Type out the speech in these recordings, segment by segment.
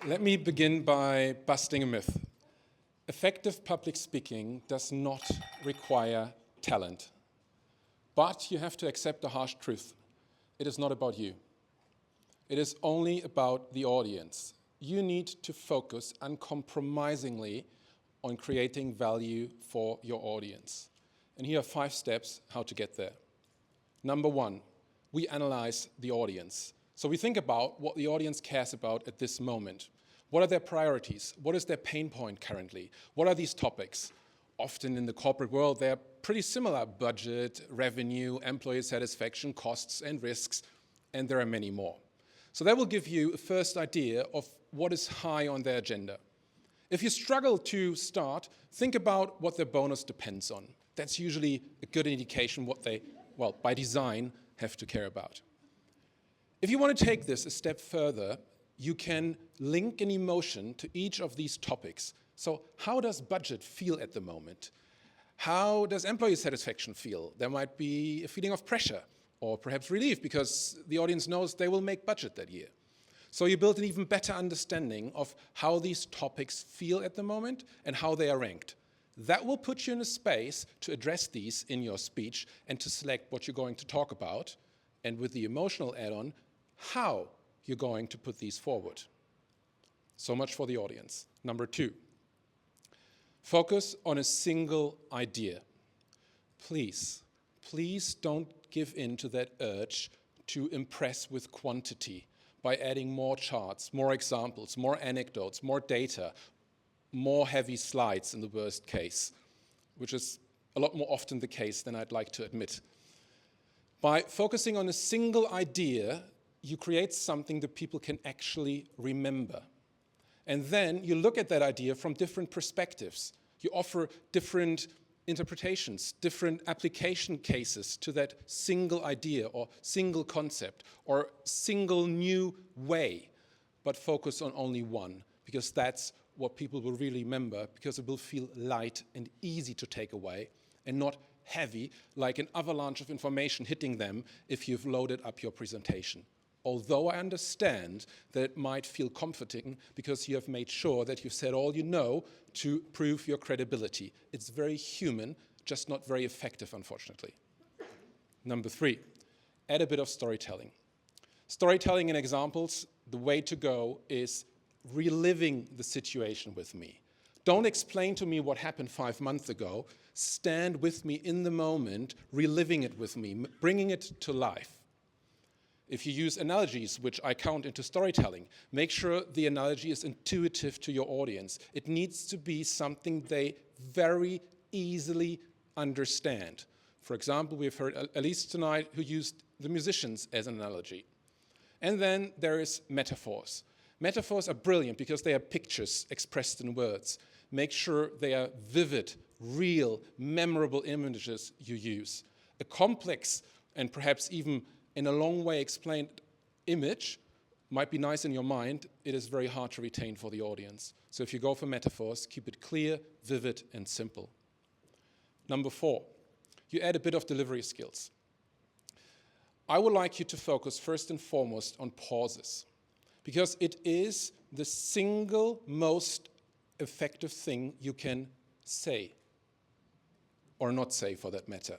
Let me begin by busting a myth. Effective public speaking does not require talent. But you have to accept the harsh truth. It is not about you. It is only about the audience. You need to focus uncompromisingly on creating value for your audience. And here are 5 steps how to get there. Number 1, we analyze the audience. So we think about what the audience cares about at this moment. What are their priorities? What is their pain point currently? What are these topics? Often in the corporate world, they're pretty similar: budget, revenue, employee satisfaction, costs and risks, and there are many more. So that will give you a first idea of what is high on their agenda. If you struggle to start, think about what their bonus depends on. That's usually a good indication what they, well, by design, have to care about. If you want to take this a step further, you can link an emotion to each of these topics. So how does budget feel at the moment? How does employee satisfaction feel? There might be a feeling of pressure or perhaps relief because the audience knows they will make budget that year. So you build an even better understanding of how these topics feel at the moment and how they are ranked. That will put you in a space to address these in your speech and to select what you're going to talk about, and with the emotional add-on, how you're going to put these forward. So much for the audience. Number 2, focus on a single idea. Please don't give in to that urge to impress with quantity by adding more charts, more examples, more anecdotes, more data, more heavy slides in the worst case, which is a lot more often the case than I'd like to admit. By focusing on a single idea, you create something that people can actually remember. And then you look at that idea from different perspectives. You offer different interpretations, different application cases to that single idea or single concept or single new way, but focus on only one, because that's what people will really remember, because it will feel light and easy to take away and not heavy like an avalanche of information hitting them if you've loaded up your presentation. Although I understand that it might feel comforting because you have made sure that you've said all you know to prove your credibility. It's very human, just not very effective, unfortunately. Number 3, add a bit of storytelling. Storytelling and examples, the way to go is reliving the situation with me. Don't explain to me what happened 5 months ago. Stand with me in the moment, reliving it with me, bringing it to life. If you use analogies, which I count into storytelling, make sure the analogy is intuitive to your audience. It needs to be something they very easily understand. For example, we've heard Elise tonight who used the musicians as an analogy. And then there is metaphors. Metaphors are brilliant because they are pictures expressed in words. Make sure they are vivid, real, memorable images you use. A complex and perhaps even in a long way explained image might be nice in your mind. It is very hard to retain for the audience. So if you go for metaphors, keep it clear, vivid, and simple. Number 4, you add a bit of delivery skills. I would like you to focus first and foremost on pauses, because it is the single most effective thing you can say, or not say for that matter.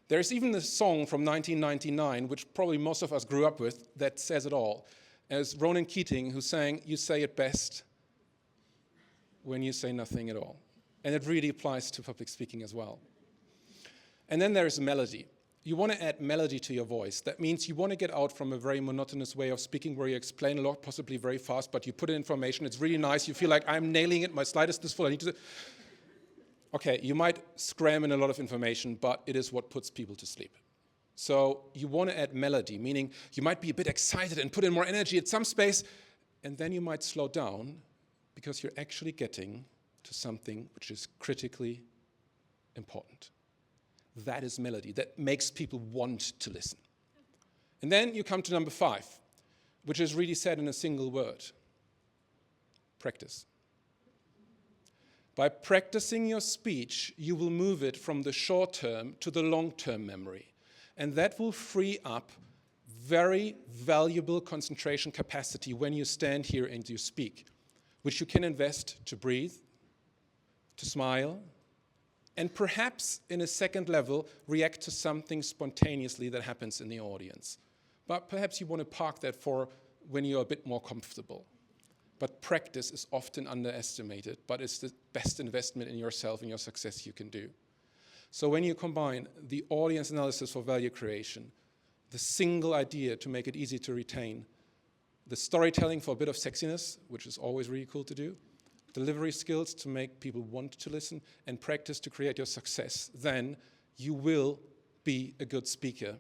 There's even a song from 1999, which probably most of us grew up with, that says it all. As Ronan Keating, who sang, "You say it best when you say nothing at all." And it really applies to public speaking as well. And then there's melody. You want to add melody to your voice. That means you want to get out from a very monotonous way of speaking where you explain a lot, possibly very fast, but you put in information. It's really nice. You feel like I'm nailing it. My slide is this full. I need to... Okay, you might scram in a lot of information, but it is what puts people to sleep. So you want to add melody, meaning you might be a bit excited and put in more energy at some space, and then you might slow down because you're actually getting to something which is critically important. That is melody. That makes people want to listen. And then you come to number 5, which is really said in a single word: practice. By practicing your speech, you will move it from the short-term to the long-term memory. And that will free up very valuable concentration capacity when you stand here and you speak, which you can invest to breathe, to smile, and perhaps in a second level, react to something spontaneously that happens in the audience. But perhaps you want to park that for when you're a bit more comfortable. But practice is often underestimated, but it's the best investment in yourself and your success you can do. So when you combine the audience analysis for value creation, the single idea to make it easy to retain, the storytelling for a bit of sexiness, which is always really cool to do, delivery skills to make people want to listen, and practice to create your success, then you will be a good speaker,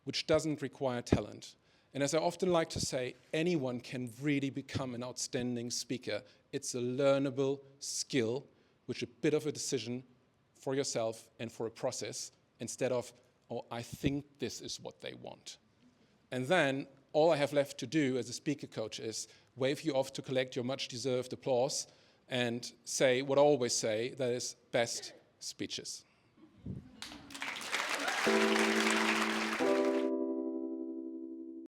which doesn't require talent. And as I often like to say, anyone can really become an outstanding speaker. It's a learnable skill, which is a bit of a decision for yourself and for a process, instead of, oh, I think this is what they want. And then all I have left to do as a speaker coach is wave you off to collect your much-deserved applause and say what I always say, that is, best speeches.